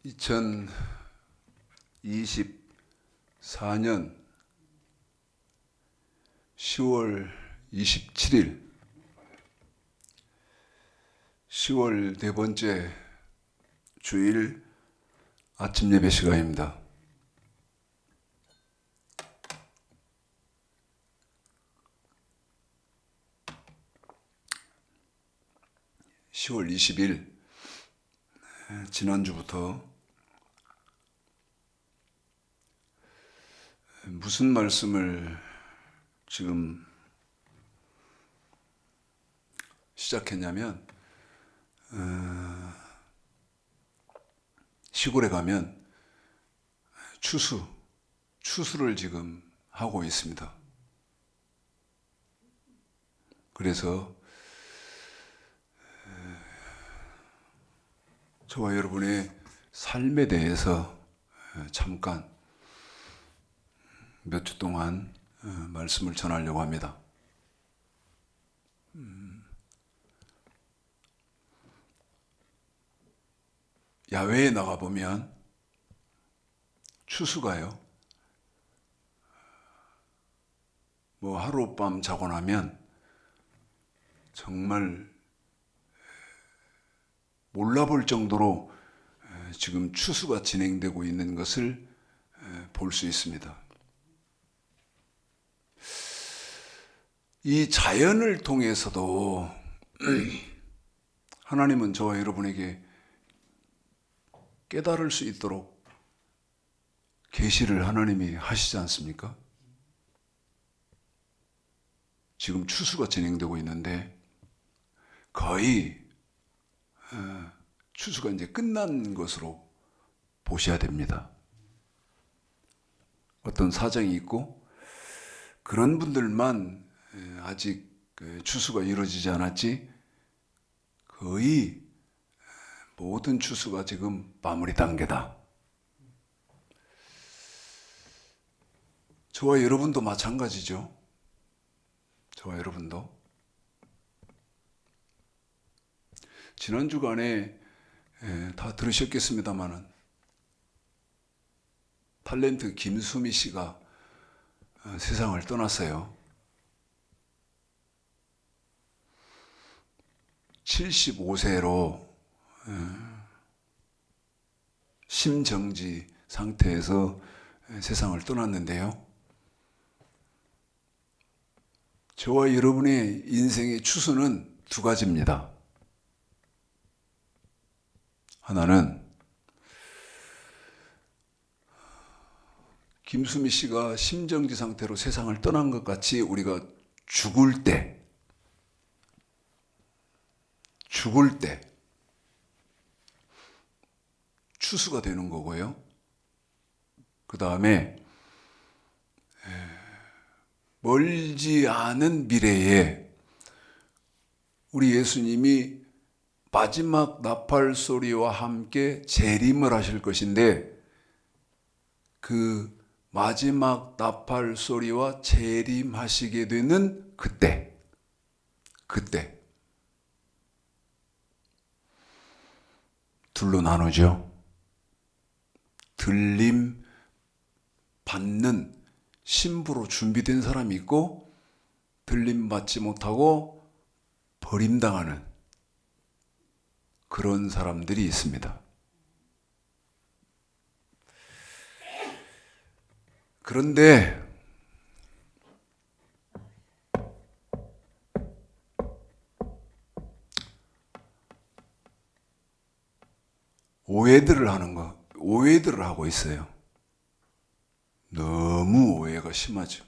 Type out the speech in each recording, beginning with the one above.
2024년 10월 27일 10월 네 번째 주일 아침 예배 시간입니다. (10월 20일) 지난주부터 무슨 말씀을 지금 시작했냐면, 시골에 가면 추수를 지금 하고 있습니다. 그래서 저와 여러분의 삶에 대해서 잠깐 몇 주 동안 말씀을 전하려고 합니다. 야외에 나가보면 추수가요, 하룻밤 자고 나면 정말 몰라볼 정도로 지금 추수가 진행되고 있는 것을 볼 수 있습니다. 이 자연을 통해서도 하나님은 저와 여러분에게 깨달을 수 있도록 계시를 하나님이 하시지 않습니까? 지금 추수가 진행되고 있는데 거의 추수가 이제 끝난 것으로 보셔야 됩니다. 어떤 사정이 있고 그런 분들만 아직 추수가 이루어지지 않았지, 거의 모든 추수가 지금 마무리 단계다. 저와 여러분도 마찬가지죠. 저와 여러분도 지난 주간에 다 들으셨겠습니다마는 탤런트 김수미 씨가 세상을 떠났어요. 75세로 심정지 상태에서 세상을 떠났는데요. 저와 여러분의 인생의 추수는 두 가지입니다. 하나는 김수미 씨가 심정지 상태로 세상을 떠난 것 같이 우리가 죽을 때 추수가 되는 거고요. 그 다음에 멀지 않은 미래에 우리 예수님이 마지막 나팔 소리와 함께 재림을 하실 것인데, 그 마지막 나팔 소리와 재림하시게 되는 그때 둘로 나누죠. 들림 받는 신부로 준비된 사람이 있고, 들림 받지 못하고 버림당하는 그런 사람들이 있습니다. 그런데 오해들을 하고 있어요. 너무 오해가 심하죠.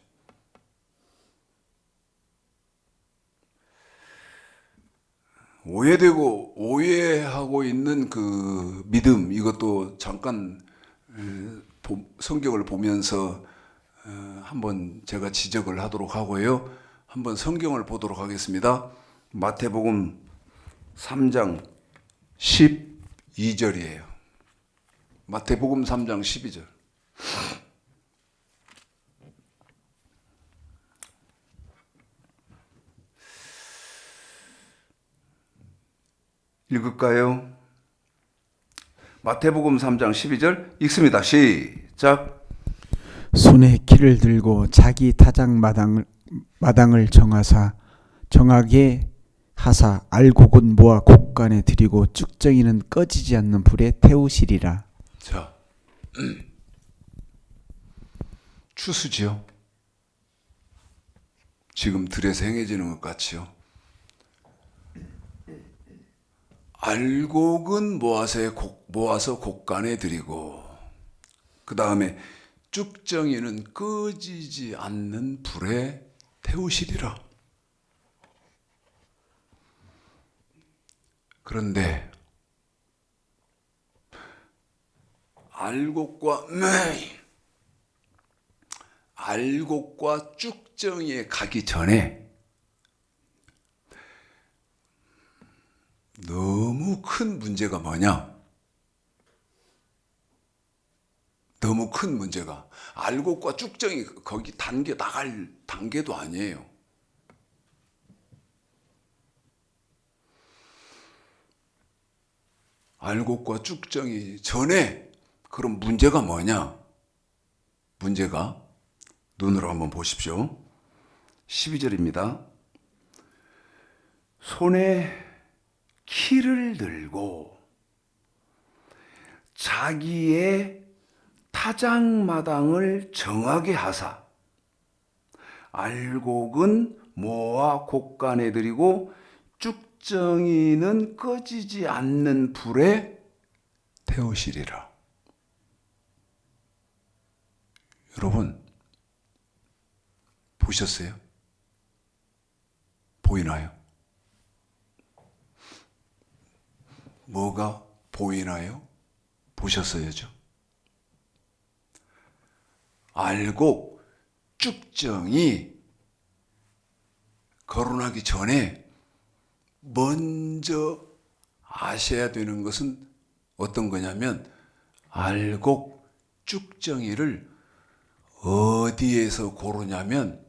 오해하고 있는 그 믿음, 이것도 잠깐 성경을 보면서 한번 제가 지적을 하도록 하고요. 한번 성경을 보도록 하겠습니다. 마태복음 3장 12절이에요. 마태복음 3장 12절. 읽을까요? 마태복음 3장 12절 읽습니다. 시작. 손에 키를 들고 자기 타작 마당을 정하게 하사 알곡은 모아 곡간에 들이고 쭉정이는 꺼지지 않는 불에 태우시리라. 자, 추수지요. 지금 들에서 행해지는 것 같이요. 알곡은 모아서 곡간에 들이고, 그 다음에 쭉정이는 꺼지지 않는 불에 태우시리라. 그런데 알곡과 쭉정이에 가기 전에 너무 큰 문제가 뭐냐? 너무 큰 문제가 알곡과 쭉정이 거기 나갈 단계도 아니에요. 알곡과 쭉정이 전에 그럼 문제가 뭐냐? 문제가 눈으로 한번 보십시오. 12절입니다. 손에 키를 들고 자기의 타작마당을 정하게 하사 알곡은 모아 곡간에 들이고 쭉정이는 꺼지지 않는 불에 태우시리라. 여러분 보셨어요? 보이나요? 뭐가 보이나요? 보셨어야죠. 알곡, 쭉정이 거론하기 전에 먼저 아셔야 되는 것은 어떤 거냐면 알곡, 쭉정이를 어디에서 고르냐면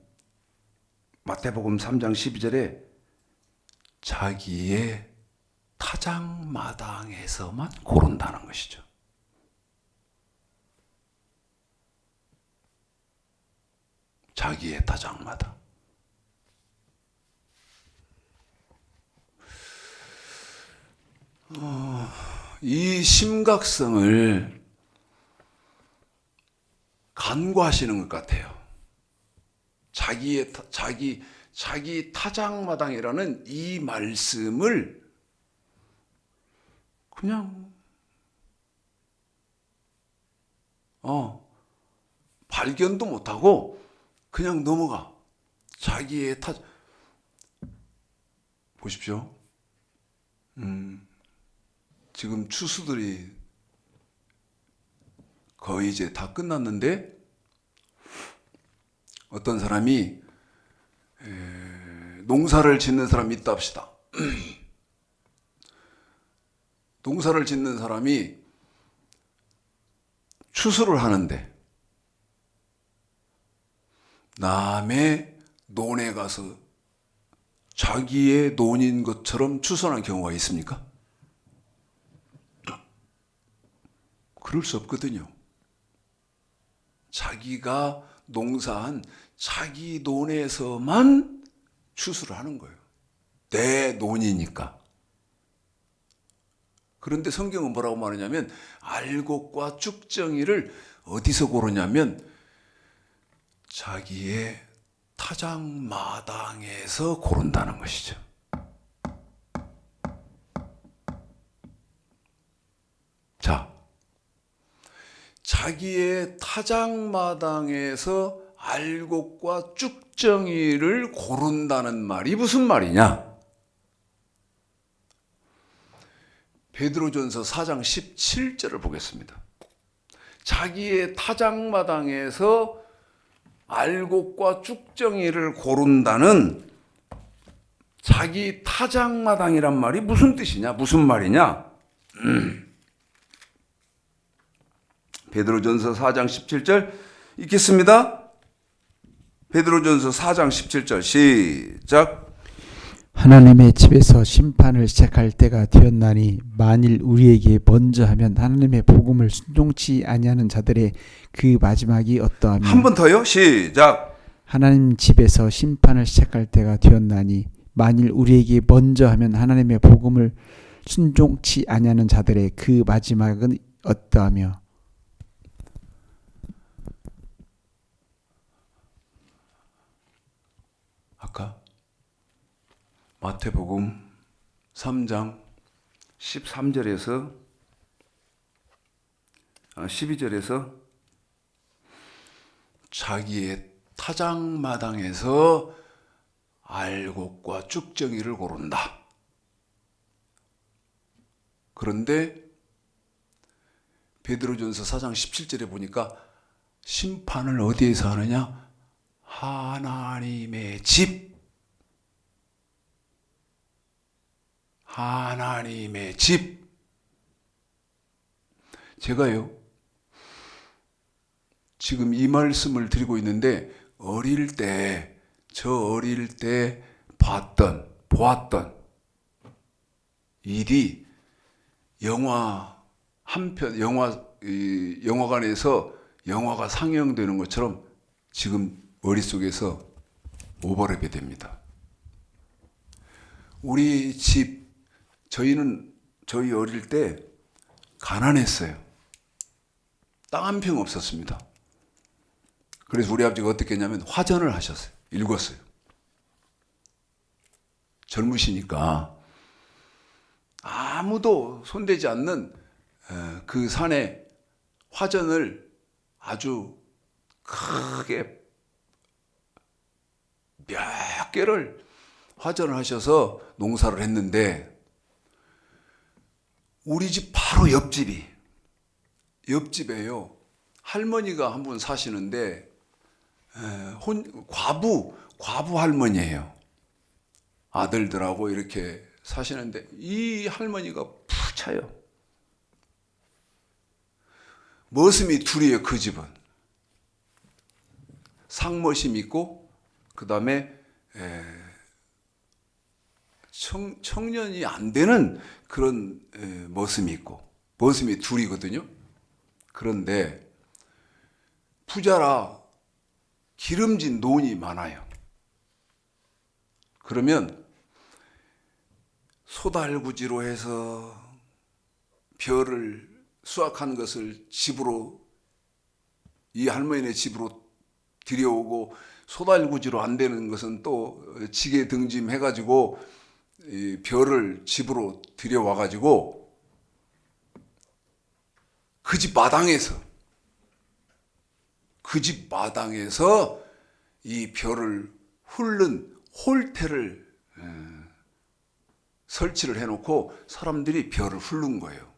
마태복음 3장 12절에 자기의 타작마당에서만 고른다는 것이죠. 자기의 타작마당. 이 심각성을 간과하시는 것 같아요. 자기 타작마당이라는 이 말씀을 그냥 발견도 못하고 그냥 넘어가. 자기의 보십시오. 지금 추수들이 거의 이제 다 끝났는데 어떤 사람이 농사를 짓는 사람이 있다 합시다. 농사를 짓는 사람이 추수를 하는데 남의 논에 가서 자기의 논인 것처럼 추수하는 경우가 있습니까? 그럴 수 없거든요. 자기가 농사한 자기 논에서만 추수를 하는 거예요. 내 논이니까. 그런데 성경은 뭐라고 말하냐면 알곡과 쭉정이를 어디서 고르냐면 자기의 타작마당에서 고른다는 것이죠. 자, 자기의 타작마당에서 알곡과 쭉정이를 고른다는 말이 무슨 말이냐? 베드로전서 4장 17절을 보겠습니다. 자기의 타작마당에서 알곡과 쭉정이를 고른다는 자기 타작마당이란 말이 무슨 뜻이냐? 무슨 말이냐? 베드로전서 4장 17절 읽겠습니다. 베드로전서 4장 17절 시작. 하나님의 집에서 심판을 시작할 때가 되었나니 만일 우리에게 먼저 하면 하나님의 복음을 순종치 아니하는 자들의 그 마지막이 어떠하며. 한 번 더요. 시작. 하나님 집에서 심판을 시작할 때가 되었나니 만일 우리에게 먼저 하면 하나님의 복음을 순종치 아니하는 자들의 그 마지막은 어떠하며. 아까 마태복음 3장 13절에서 12절에서 자기의 타작마당에서 알곡과 쭉정이를 고른다. 그런데 베드로전서 4장 17절에 보니까 심판을 어디에서 하느냐? 하나님의 집. 하나님의 집. 제가요, 지금 이 말씀을 드리고 있는데 저 어릴 때 보았던 일이 영화관에서 영화가 상영되는 것처럼 지금 머릿속에서 오버랩이 됩니다. 우리 집, 저희 어릴 때 가난했어요. 땅 한 평 없었습니다. 그래서 우리 아버지가 어떻게 했냐면 화전을 하셨어요. 읽었어요. 젊으시니까 아무도 손대지 않는 그 산에 화전을 아주 크게 몇 개를 화전을 하셔서 농사를 했는데 우리 집 바로 옆집에요. 할머니가 한 분 사시는데 과부 할머니예요. 아들들하고 이렇게 사시는데 이 할머니가 푸차요. 머슴이 둘이에요. 그 집은 상머심 있고 그 다음에 청년이 안 되는 그런 머슴이 있고 머슴이 둘이거든요. 그런데 부자라 기름진 논이 많아요. 그러면 소달구지로 해서 벼를 수확한 것을 집으로 이 할머니네 집으로 들여오고 소달구지로 안 되는 것은 또 지게 등짐해가지고 이 벼를 집으로 들여와가지고 그 집 마당에서 이 벼를 훑는 홀대를 설치를 해놓고 사람들이 벼를 훑는 거예요.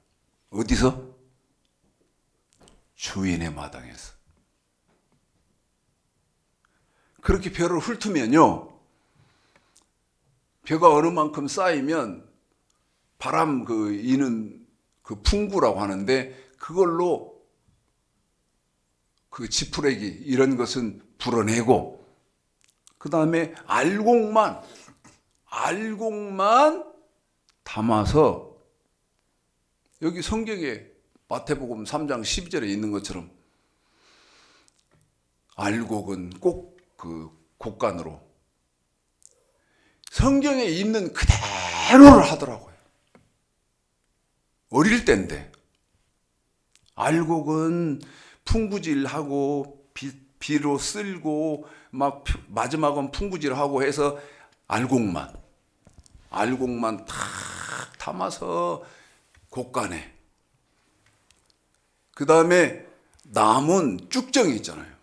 어디서? 주인의 마당에서. 그렇게 벼를 훑으면요, 벼가 어느 만큼 쌓이면 바람 이는 그 풍구라고 하는데 그걸로 그 지푸레기 이런 것은 불어내고 그 다음에 알곡만 담아서 여기 성경에 마태복음 3장 12절에 있는 것처럼 알곡은 꼭 그 곡간으로 성경에 있는 그대로를 하더라고요. 어릴 때인데 알곡은 풍구질하고 비로 쓸고 막 마지막은 풍구질하고 해서 알곡만 탁 담아서 곡간에 그 다음에 남은 쭉정이 있잖아요.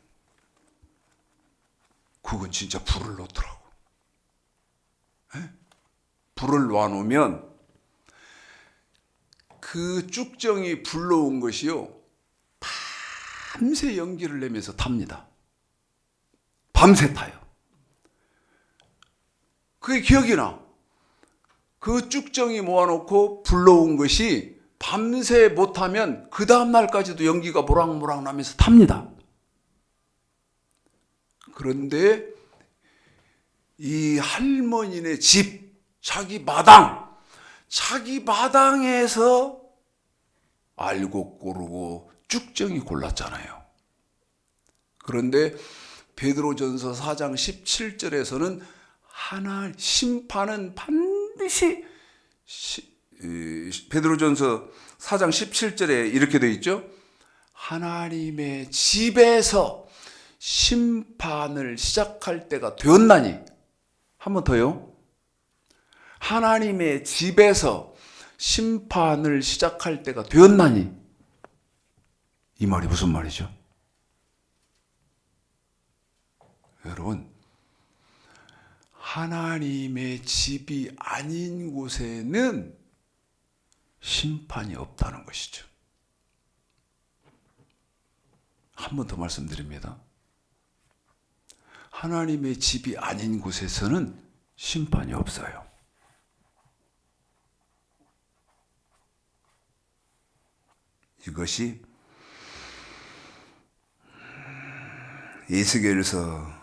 그건 진짜 불을 놓더라고. 불을 놔놓으면 그 쭉정이 불러온 것이요 밤새 연기를 내면서 탑니다. 밤새 타요. 그게 기억이 나. 그 쭉정이 모아놓고 불러온 것이 밤새 못하면 그 다음날까지도 연기가 모락모락 나면서 탑니다. 그런데 이 할머니네 집 자기 마당에서 알고 고르고 쭉정이 골랐잖아요. 그런데 베드로전서 4장 17절에서는 심판은 반드시 베드로전서 4장 17절에 이렇게 되어 있죠. 하나님의 집에서 심판을 시작할 때가 되었나니. 한 번 더요. 하나님의 집에서 심판을 시작할 때가 되었나니. 이 말이 무슨 말이죠? 여러분, 하나님의 집이 아닌 곳에는 심판이 없다는 것이죠. 한 번 더 말씀드립니다. 하나님의 집이 아닌 곳에서는 심판이 없어요. 이것이 에스겔서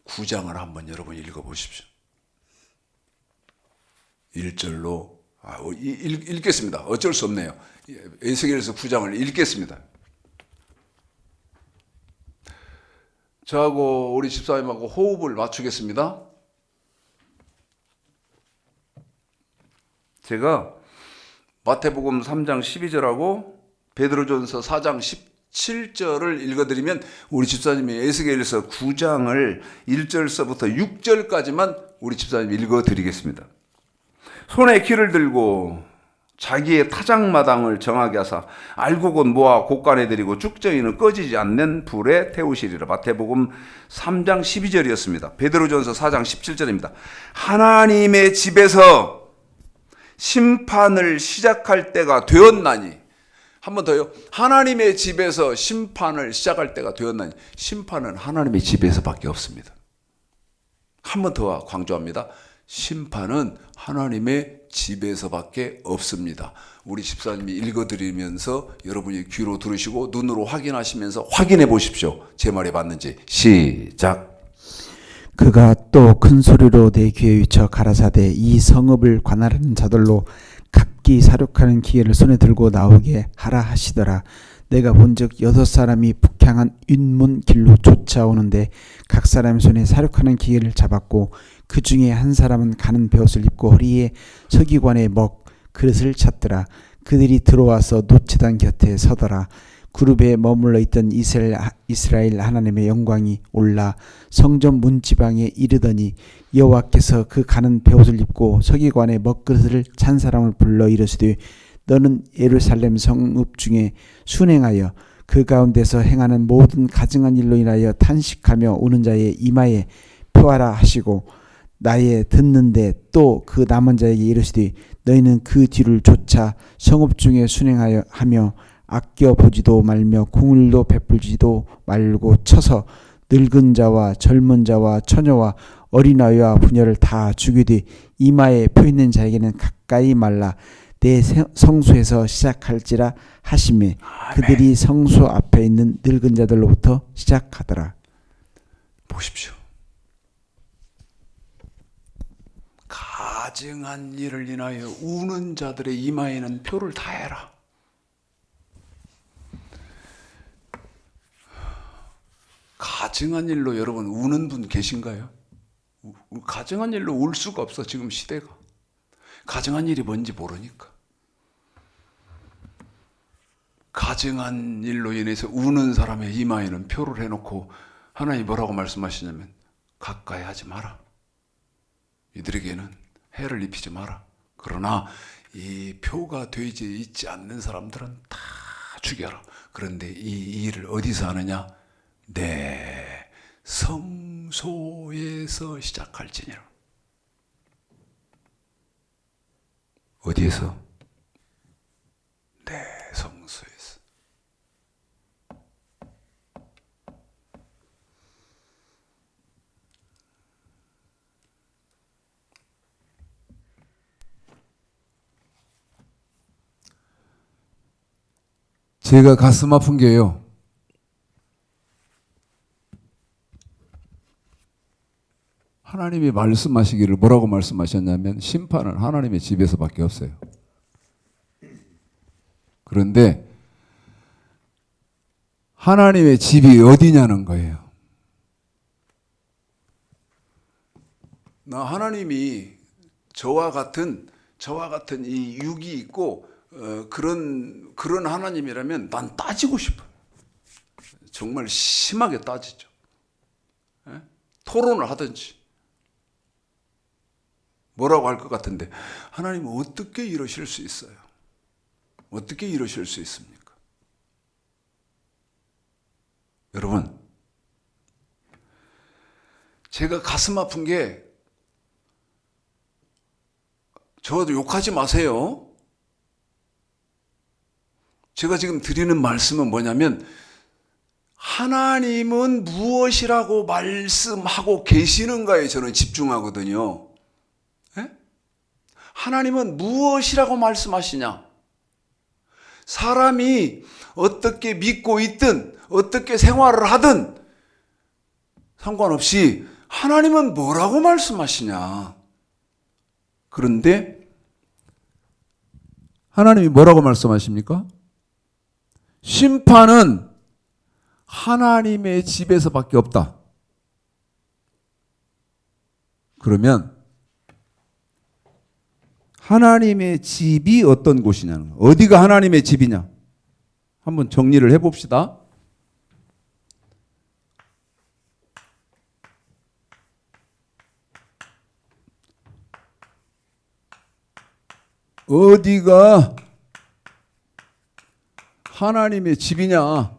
9장을 한번 여러분 읽어보십시오. 1절로 읽겠습니다. 어쩔 수 없네요. 에스겔서 9장을 읽겠습니다. 저하고 우리 집사님하고 호흡을 맞추겠습니다. 제가 마태복음 3장 12절하고 베드로전서 4장 17절을 읽어드리면 우리 집사님이 에스겔서 9장을 1절서부터 6절까지만 우리 집사님이 읽어드리겠습니다. 손에 키를 들고 자기의 타작마당을 정하게 하사 알고 곧 모아 곳간에 들이고 쭉정이는 꺼지지 않는 불에 태우시리라. 마태복음 3장 12절이었습니다. 베드로전서 4장 17절입니다. 하나님의 집에서 심판을 시작할 때가 되었나니. 한 번 더요. 하나님의 집에서 심판을 시작할 때가 되었나니. 심판은 하나님의 집에서밖에 없습니다. 한 번 더 강조합니다. 심판은 하나님의 집에서밖에 없습니다. 우리 집사님이 읽어드리면서 여러분이 귀로 들으시고 눈으로 확인하시면서 확인해 보십시오. 제 말이 맞는지. 시작. 그가 또 큰 소리로 내 귀에 위쳐 가라사대 이 성읍을 관할하는 자들로 각기 사륙하는 기회를 손에 들고 나오게 하라 하시더라. 내가 본즉 6사람이 북향한 윗문 길로 쫓아오는데 각 사람의 손에 사륙하는 기회를 잡았고 그 중에 한 사람은 가는 베옷을 입고 허리에 서기관의 그릇을 찼더라. 그들이 들어와서 노체단 곁에 서더라. 그룹에 머물러 있던 이스라엘 하나님의 영광이 올라 성전 문지방에 이르더니 여호와께서 그 가는 베옷을 입고 서기관의 먹그릇을 찬 사람을 불러 이르시되 너는 예루살렘 성읍 중에 순행하여 그 가운데서 행하는 모든 가증한 일로 인하여 탄식하며 오는 자의 이마에 표하라 하시고 나의 듣는데 또 그 남은 자에게 이르시되 너희는 그 뒤를 쫓아 성읍 중에 순행하여 하며 아껴 보지도 말며 궁을도 베풀지도 말고 쳐서 늙은 자와 젊은 자와 처녀와 어린아이와 부녀를 다 죽이되 이마에 표 있는 자에게는 가까이 말라 내 성소에서 시작할지라 하시매 그들이 성소 앞에 있는 늙은 자들로부터 시작하더라. 보십시오. 가증한 일을 인하여 우는 자들의 이마에는 표를 다 해라. 가증한 일로 여러분 우는 분 계신가요? 가증한 일로 울 수가 없어 지금 시대가. 가증한 일이 뭔지 모르니까. 가증한 일로 인해서 우는 사람의 이마에는 표를 해놓고 하나님이 뭐라고 말씀하시냐면 가까이 하지 마라. 이들에게는 해를 입히지 마라. 그러나 이 표가 되지 있지 않는 사람들은 다 죽여라. 그런데 이 일을 어디서 하느냐? 내 성소에서 시작할지니라. 어디에서? 내 성소에서. 제가 가슴 아픈 게요. 하나님이 말씀하시기를 뭐라고 말씀하셨냐면 심판은 하나님의 집에서밖에 없어요. 그런데 하나님의 집이 어디냐는 거예요. 나 하나님이 저와 같은 이 육이 있고 그런 하나님이라면 난 따지고 싶어요. 정말 심하게 따지죠. 예? 토론을 하든지 뭐라고 할 것 같은데 하나님은 어떻게 이러실 수 있어요? 어떻게 이러실 수 있습니까? 여러분, 제가 가슴 아픈 게 저도 욕하지 마세요. 제가 지금 드리는 말씀은 뭐냐면 하나님은 무엇이라고 말씀하고 계시는가에 저는 집중하거든요. 예? 하나님은 무엇이라고 말씀하시냐? 사람이 어떻게 믿고 있든 어떻게 생활을 하든 상관없이 하나님은 뭐라고 말씀하시냐? 그런데 하나님이 뭐라고 말씀하십니까? 심판은 하나님의 집에서밖에 없다. 그러면 하나님의 집이 어떤 곳이냐는 거예요. 어디가 하나님의 집이냐? 한번 정리를 해봅시다. 어디가 하나님의 집이냐?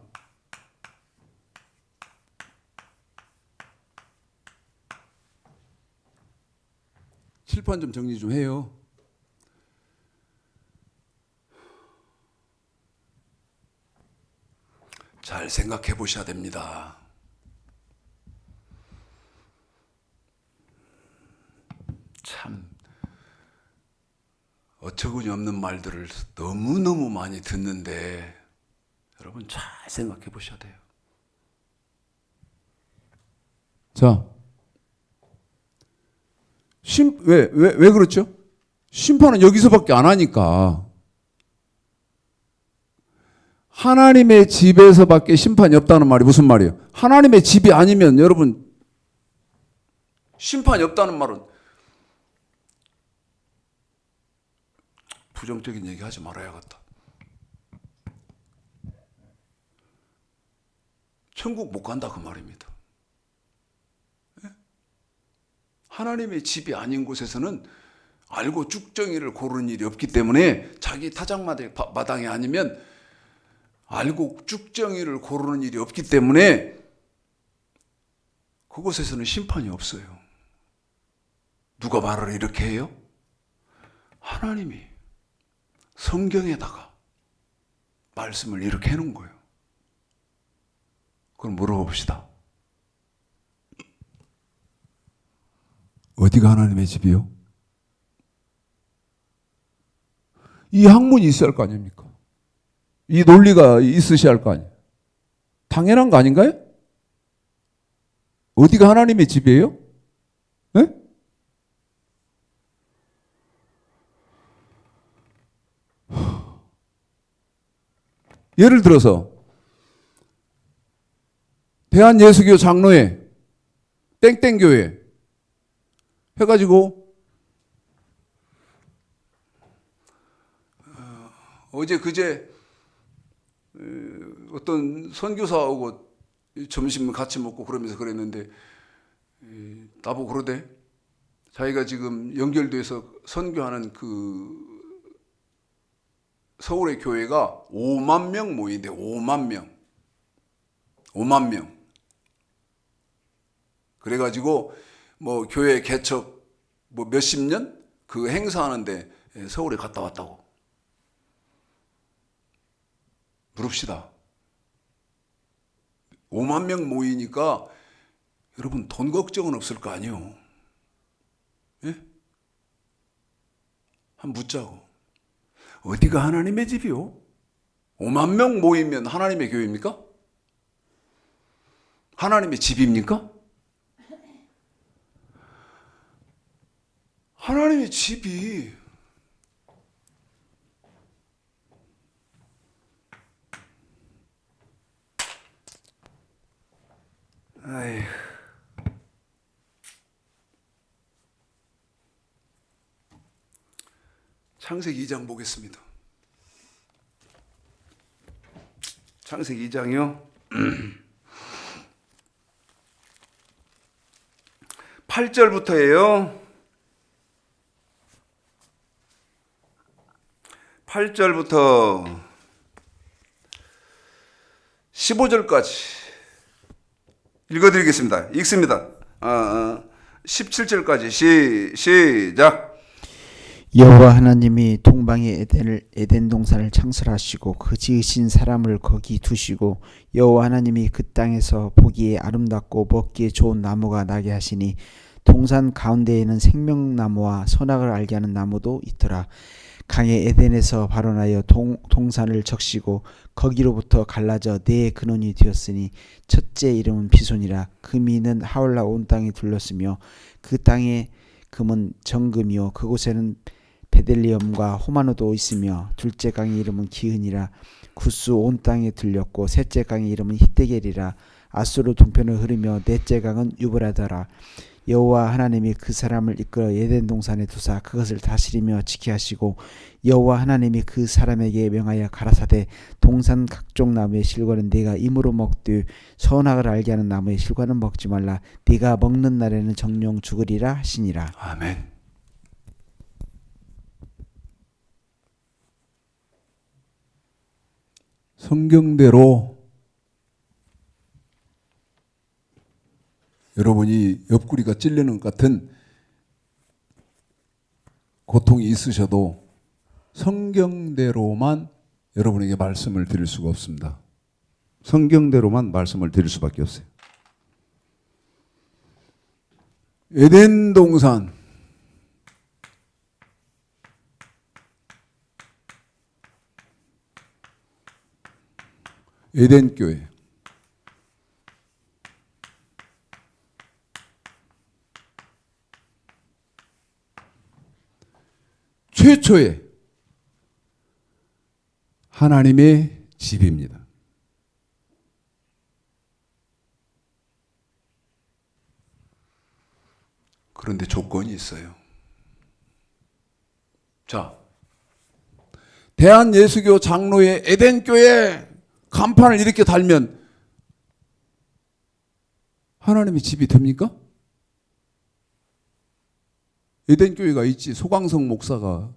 칠판 좀 정리 좀 해요. 잘 생각해 보셔야 됩니다. 참 어처구니 없는 말들을 너무너무 많이 듣는데 여러분 잘 생각해 보셔야 돼요. 자, 왜 그렇죠? 심판은 여기서밖에 안 하니까. 하나님의 집에서밖에 심판이 없다는 말이 무슨 말이에요? 하나님의 집이 아니면 여러분 심판이 없다는 말은 부정적인 얘기 하지 말아야겠다. 천국 못 간다 그 말입니다. 하나님의 집이 아닌 곳에서는 알고 쭉정이를 고르는 일이 없기 때문에 자기 타작마당이 아니면 알고 쭉정이를 고르는 일이 없기 때문에 그곳에서는 심판이 없어요. 누가 말을 이렇게 해요? 하나님이 성경에다가 말씀을 이렇게 해놓은 거예요. 그럼 물어봅시다. 어디가 하나님의 집이요? 이 학문이 있어야 할 거 아닙니까? 이 논리가 있으셔야 할 거 아니에요? 당연한 거 아닌가요? 어디가 하나님의 집이에요? 네? 예를 들어서 대한예수교 장로회 땡땡교회 해가지고 어제 그제 어떤 선교사하고 점심 같이 먹고 그러면서 그랬는데 나보고 그러대. 자기가 지금 연결돼서 선교하는 그 서울의 교회가 5만 명 모이는데 5만 명. 5만 명. 그래가지고 뭐 교회 개척 뭐 몇십 년 그 행사하는데 서울에 갔다 왔다고. 물읍시다. 5만 명 모이니까 여러분 돈 걱정은 없을 거 아니에요. 예? 한번 묻자고. 어디가 하나님의 집이요? 5만 명 모이면 하나님의 교회입니까? 하나님의 집입니까? 하나님의 집이 아휴. 창세기 2장 보겠습니다. 창세기 2장이요. 8절부터예요. 8절부터 15절까지 읽어드리겠습니다. 읽습니다. 17절까지 시작. 여호와 하나님이 동방의 에덴 동산을 창설하시고 그 지으신 사람을 거기 두시고 여호와 하나님이 그 땅에서 보기에 아름답고 먹기에 좋은 나무가 나게 하시니 동산 가운데에는 생명나무와 선악을 알게 하는 나무도 있더라. 강의 에덴에서 발원하여 동산을 적시고 거기로부터 갈라져 네 근원이 되었으니 첫째 이름은 비손이라. 금이는 하울라 온 땅에 둘렀으며 그 땅의 금은 정금이요 그곳에는 베델리엄과 호마노도 있으며 둘째 강의 이름은 기흔이라. 구스 온 땅에 들렸고 셋째 강의 이름은 히데겔이라. 아수르 동편을 흐르며 넷째 강은 유브라더라. 여호와 하나님이 그 사람을 이끌어 에덴 동산에 두사 그것을 다스리며 지키 하시고 여호와 하나님이 그 사람에게 명하여 가라사대 동산 각종 나무의 실과는 네가 임으로 먹되 선악을 알게 하는 나무의 실과는 먹지 말라. 네가 먹는 날에는 정령 죽으리라 하시니라. 아멘. 성경대로 여러분이 옆구리가 찔리는 것 같은 고통이 있으셔도 성경대로만 여러분에게 말씀을 드릴 수가 없습니다. 성경대로만 말씀을 드릴 수밖에 없어요. 에덴 동산 에덴 교회 최초의 하나님의 집입니다. 그런데 조건이 있어요. 자, 대한예수교 장로의 에덴교회 간판을 이렇게 달면 하나님의 집이 됩니까? 에덴교회가 있지. 소강성 목사가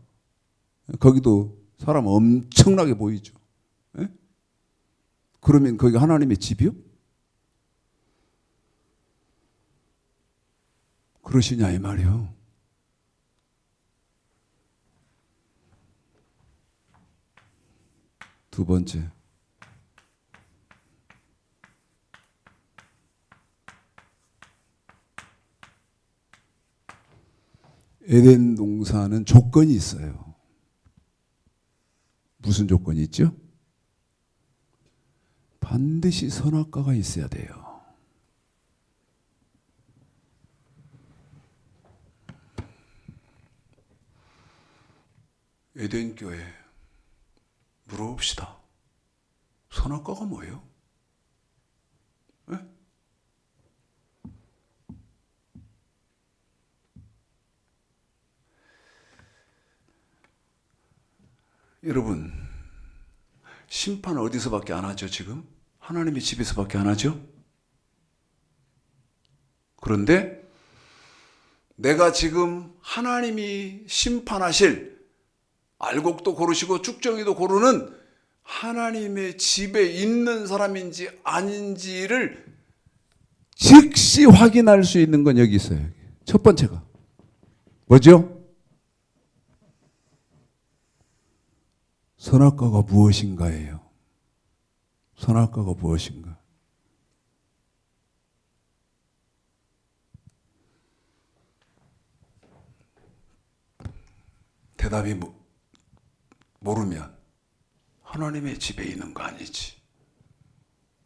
거기도 사람 엄청나게 보이죠. 에? 그러면 거기 하나님의 집이요? 그러시냐 이 말이요. 두 번째, 에덴 동산은 조건이 있어요. 무슨 조건이 있죠? 반드시 선악과가 있어야 돼요. 에덴 교회 물어봅시다. 선악과가 뭐예요? 에? 여러분, 심판 어디서밖에 안 하죠, 지금? 하나님의 집에서밖에 안 하죠? 그런데 내가 지금 하나님이 심판하실 알곡도 고르시고 쭉정이도 고르는 하나님의 집에 있는 사람인지 아닌지를 즉시 확인할 수 있는 건 여기 있어요. 첫 번째가 뭐죠? 선악과가 무엇인가예요. 선악과가 무엇인가? 대답이 모르면 하나님의 집에 있는 거 아니지.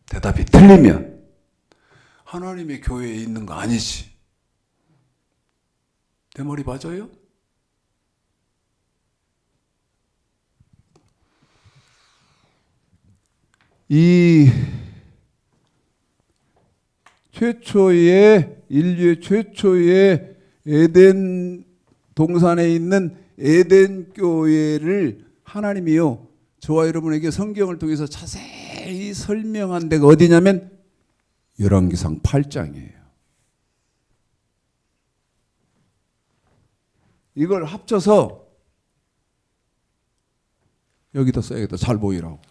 대답이 틀리면 하나님의 교회에 있는 거 아니지. 내 말이 맞아요? 이 인류의 최초의 에덴 동산에 있는 에덴 교회를 하나님이요 저와 여러분에게 성경을 통해서 자세히 설명한 데가 어디냐면 열왕기상 8장이에요. 이걸 합쳐서 여기다 써야겠다. 잘 보이라고.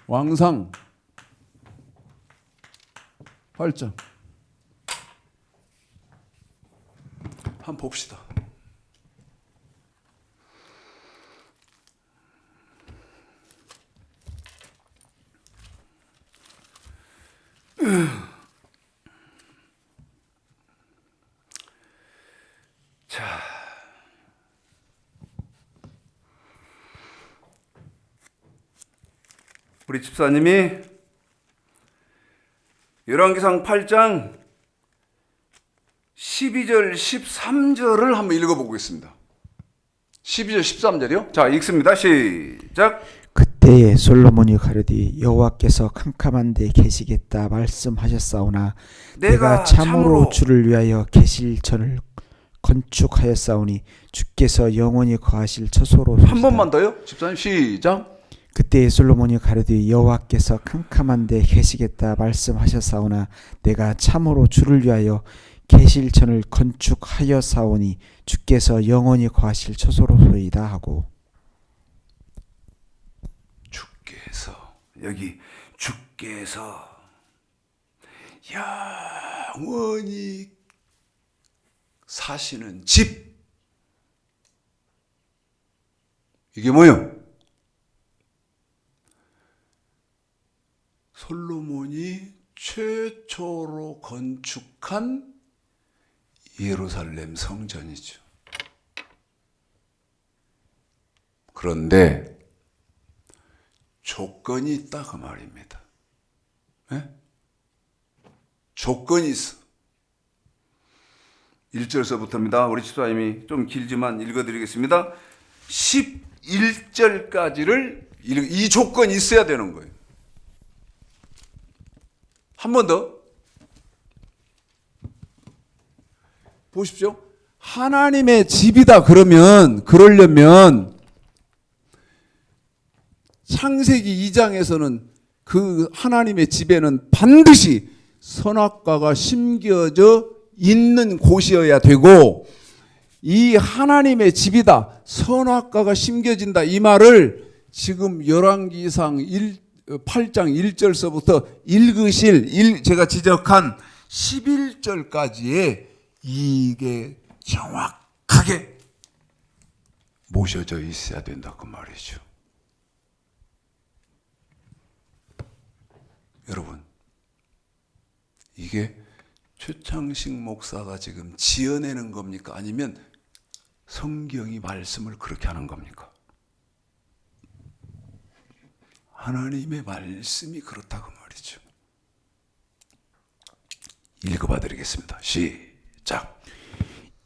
왕상 8장 한번 봅시다. 자, 우리 집사님이 열왕기상 8장 12절 13절을 한번 읽어보겠습니다. 12절 13절이요? 자, 읽습니다. 시작. 그때에 솔로몬이 가로되 여호와께서 캄캄한 데 계시겠다 말씀하셨사오나 내가 참으로 주를 위하여 계실 전을 건축하였사오니 주께서 영원히 거하실 처소로 한 번만 더요? 집사님 시작. 그때에 솔로몬이 가로되 여호와께서 캄캄한 데 계시겠다 말씀하셨사오나 내가 참으로 주를 위하여 계실 전을 건축하였사오니 주께서 영원히 거하실 처소로소이다 하고 주께서 여기 주께서 영원히 사시는 집. 이게 뭐요? 솔로몬이 최초로 건축한 예루살렘 성전이죠. 그런데 조건이 있다 그 말입니다. 네? 조건이 있어. 1절서부터입니다. 우리 집사님이 좀 길지만 읽어드리겠습니다. 11절까지를 이 조건이 있어야 되는 거예요. 한 번 더 보십시오. 하나님의 집이다 그러려면 창세기 2장에서는 그 하나님의 집에는 반드시 선악과가 심겨져 있는 곳이어야 되고, 이 하나님의 집이다, 선악과가 심겨진다, 이 말을 지금 열왕기상 8장 1절서부터 읽으실 제가 지적한 11절까지에 이게 정확하게 모셔져 있어야 된다 그 말이죠. 여러분, 이게 최창식 목사가 지금 지어내는 겁니까? 아니면 성경이 말씀을 그렇게 하는 겁니까? 하나님의 말씀이 그렇다고 말이죠. 읽어봐 드리겠습니다. 시작.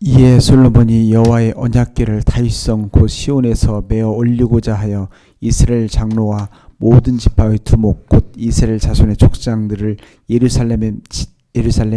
이에 솔로몬이 여호와의 언약궤를 다윗성 곧 시온에서 메어 올리고자 하여 이스라엘 장로와 모든 지파의 두목 곧 이스라엘 자손의 족장들을 예루살렘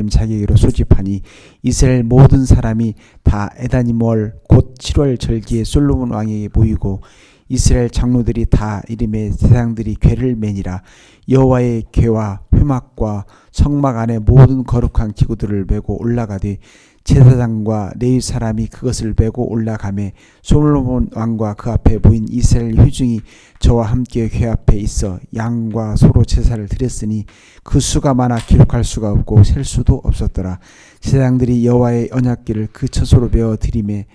자기에게로 소집하니 이스라엘 모든 사람이 다 에다니몰 곧 7월 절기에 솔로몬 왕에게 모이고 이스라엘 장로들이 다 이름에 제사장들이 궤를 매니라. 여호와의 궤와 회막과 성막 안에 모든 거룩한 기구들을 메고 올라가되 제사장과 레위 사람이 그것을 메고 올라가매 솔로몬 왕과 그 앞에 모인 이스라엘 회중이 저와 함께 궤 앞에 있어 양과 소로 제사를 드렸으니 그 수가 많아 기록할 수가 없고 셀 수도 없었더라. 제사장들이 여호와의 언약궤를 그 처소로 메어 드림에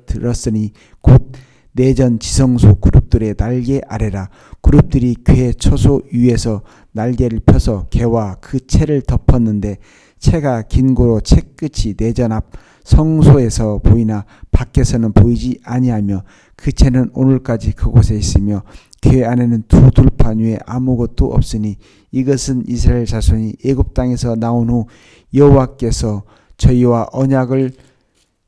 들었으니 곧 내전 지성소 그룹들의 날개 아래라. 그룹들이 궤 처소 위에서 날개를 펴서 궤와 그 채를 덮었는데 채가 긴 고로 채 끝이 내전 앞 성소에서 보이나 밖에서는 보이지 아니하며 그 채는 오늘까지 그곳에 있으며 궤 안에는 두 돌판 위에 아무것도 없으니 이것은 이스라엘 자손이 애굽 땅에서 나온 후 여호와께서 저희와 언약을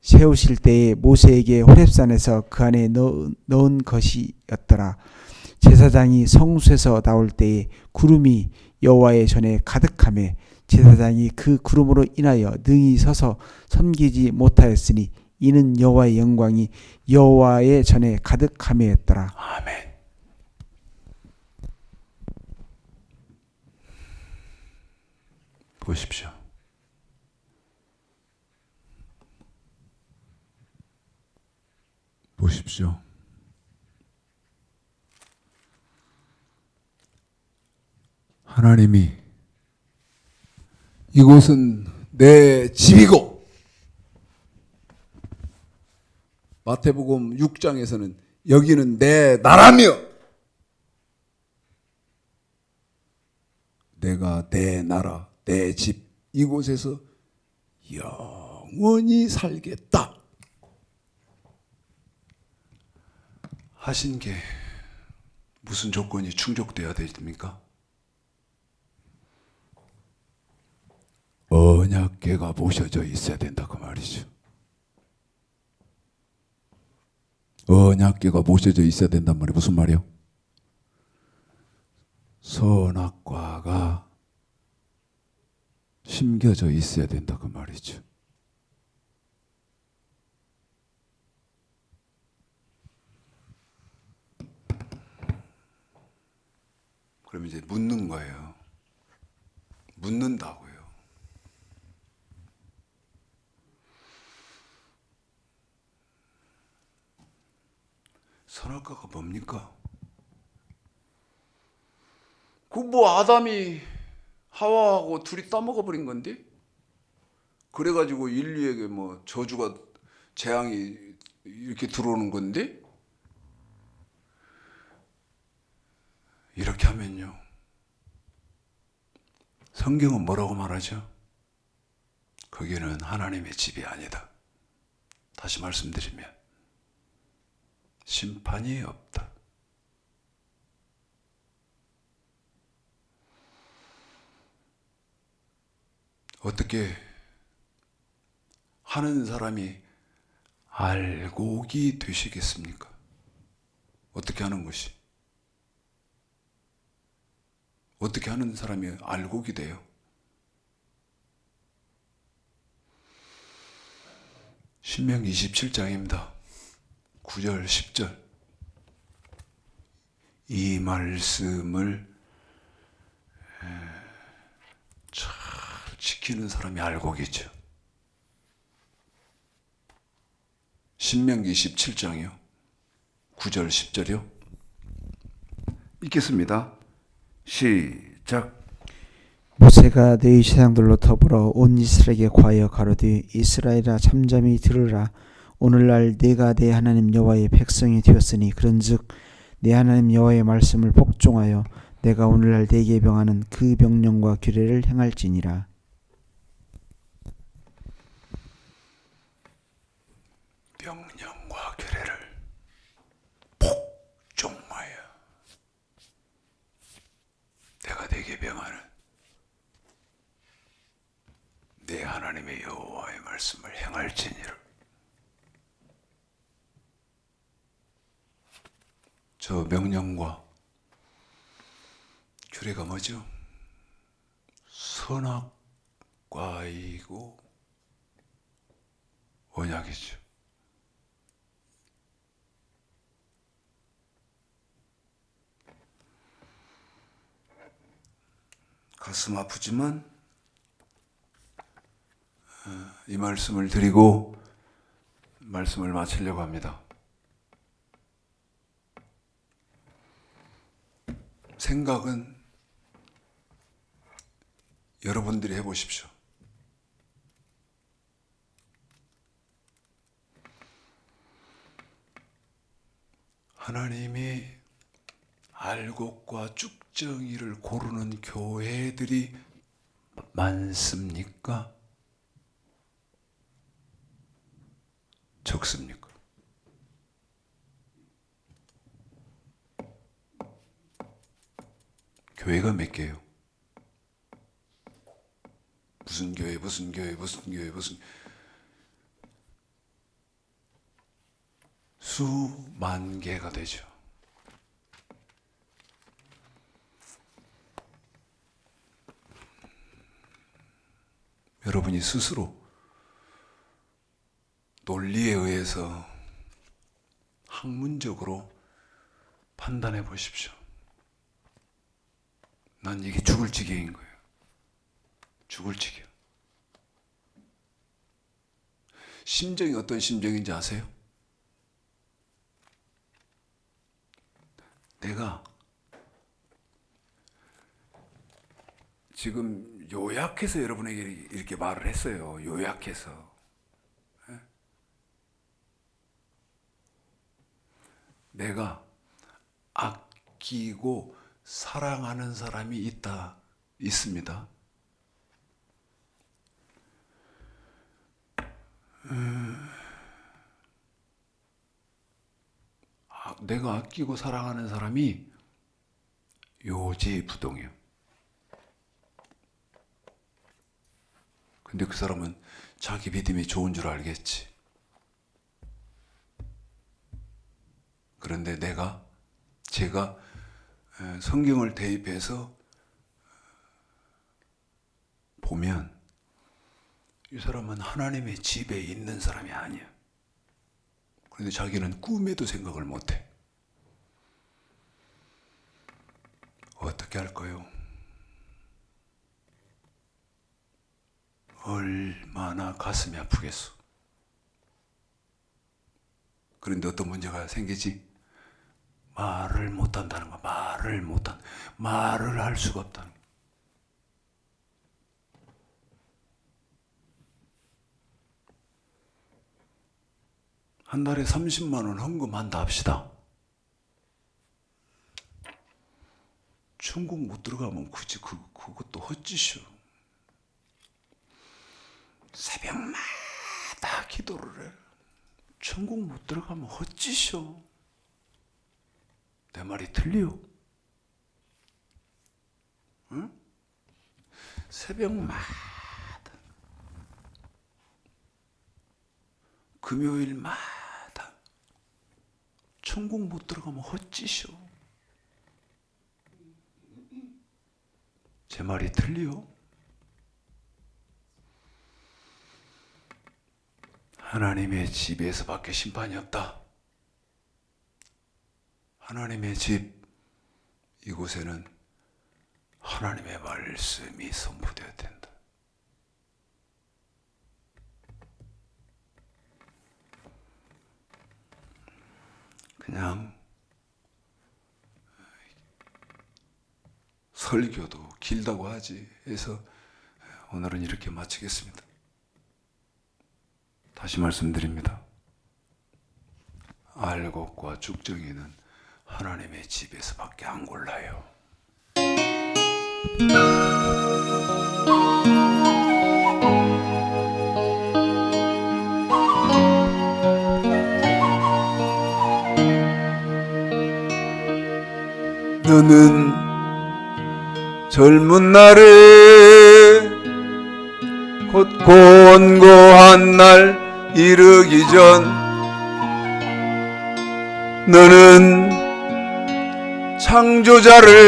세우실 때에 모세에게 호렙산에서 그 안에 넣은 것이었더라. 제사장이 성소에서 나올 때에 구름이 여호와의 전에 가득하매 제사장이 그 구름으로 인하여 능히 서서 섬기지 못하였으니 이는 여호와의 영광이 여호와의 전에 가득하매였더라. 아멘. 보십시오. 보십시오. 하나님이 이곳은 내 집이고, 마태복음 6장에서는 여기는 내 나라며, 내가 내 나라, 내 집, 이곳에서 영원히 살겠다 하신 게 무슨 조건이 충족돼야 됩니까? 언약궤가 모셔져 있어야 된다 그 말이죠. 언약궤가 모셔져 있어야 된단 말이 무슨 말이요? 선악과가 심겨져 있어야 된다 그 말이죠. 그럼 이제 묻는 거예요. 묻는다고요. 선악과가 뭡니까? 그 뭐 아담이 하와하고 둘이 따먹어 버린 건데? 그래가지고 인류에게 뭐 저주가, 재앙이 이렇게 들어오는 건데? 이렇게 하면요, 성경은 뭐라고 말하죠? 거기는 하나님의 집이 아니다. 다시 말씀드리면 심판이 없다. 어떻게 하는 사람이 알곡이 되시겠습니까? 어떻게 하는 것이? 어떻게 하는 사람이 알곡이 돼요? 신명기 27장입니다. 9절 10절. 이 말씀을 잘 지키는 사람이 알곡이죠. 신명기 27장이요. 9절 10절이요. 읽겠습니다. 시작. 모세가 너희 조상들로 더불어 온 이스라엘에게 과하여 가로되 이스라엘아 잠잠히 들으라. 오늘날 내가 내 하나님 여호와의 백성이 되었으니 그런즉 내 하나님 여호와의 말씀을 복종하여 내가 오늘날 내게 명하는 그 명령과 규례를 행할지니라. 명령과 규례를 복종하여 내가 내게 명하는 내 하나님의 여호와의 말씀을 행할지니라. 저 명령과 규례가 뭐죠? 선악과이고 언약이죠. 가슴 아프지만 이 말씀을 드리고 말씀을 마치려고 합니다. 생각은 여러분들이 해보십시오. 하나님이 알곡과 쭉정이를 고르는 교회들이 많습니까? 적습니까? 교회가 몇 개예요? 무슨 교회, 무슨 교회, 무슨 교회, 무슨 수만 개가 되죠. 여러분이 스스로 논리에 의해서 학문적으로 판단해 보십시오. 난 이게 죽을 지경인 거예요. 죽을 지경. 심정이 어떤 심정인지 아세요? 내가 지금 요약해서 여러분에게 이렇게 말을 했어요. 요약해서. 내가 아끼고 사랑하는 사람이 있습니다. 내가 아끼고 사랑하는 사람이 요지부동이에요. 근데 그 사람은 자기 믿음이 좋은 줄 알겠지. 그런데 제가 성경을 대입해서 보면 이 사람은 하나님의 집에 있는 사람이 아니야. 그런데 자기는 꿈에도 생각을 못해. 어떻게 할까요? 얼마나 가슴이 아프겠어. 그런데 어떤 문제가 생기지? 말을 못한다는 거. 말을 할 수가 없다는 거. 한 달에 30만 원 헌금한다 합시다. 천국 못 들어가면 굳이 그것도 헛짓이요. 새벽마다 기도를 해. 천국 못 들어가면 헛짓이요. 내 말이 틀려? 응? 새벽마다 금요일마다 천국 못 들어가면 헛짓이요. 제 말이 틀려? 하나님의 집에서밖에 심판이 없다. 하나님의 집, 이곳에는 하나님의 말씀이 선포되어야 된다. 그냥 설교도 길다고 하지 해서 오늘은 이렇게 마치겠습니다. 다시 말씀드립니다. 알곡과 죽정이는 하나님의 집에서밖에 안 골라요. 너는 젊은 날에 곧 곤고한 날 이르기 전 너는 창조자를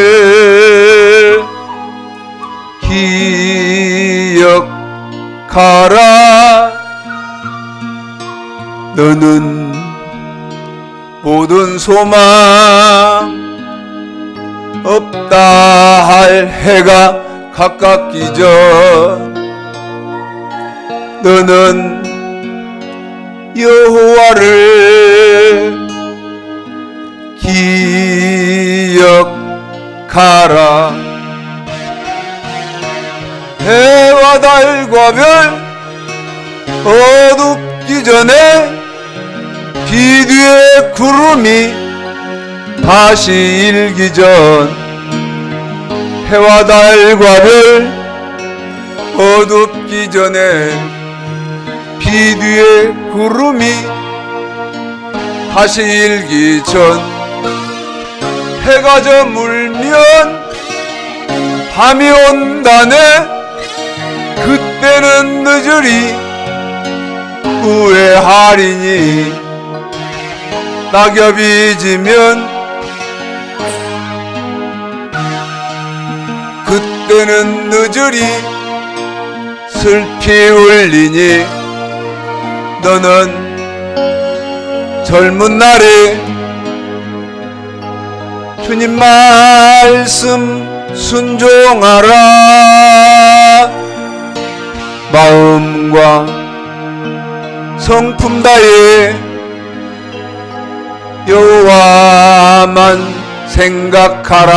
기억하라. 너는 모든 소망 없다 할 해가 가깝기 전 너는 여호와를 기억하라. 해와 달과 별 어둡기 전에 비 뒤에 구름이 다시 일기 전 해와 달과 별 어둡기 전에 비 뒤에 구름이 다시 일기 전 해가 저물면 밤이 온다네. 그때는 늦으리 후회하리니 낙엽이 지면 그때는 늦으리 슬피 울리니 너는 젊은 날에 주님 말씀 순종하라. 마음과 성품 다해 여호와만 생각하라.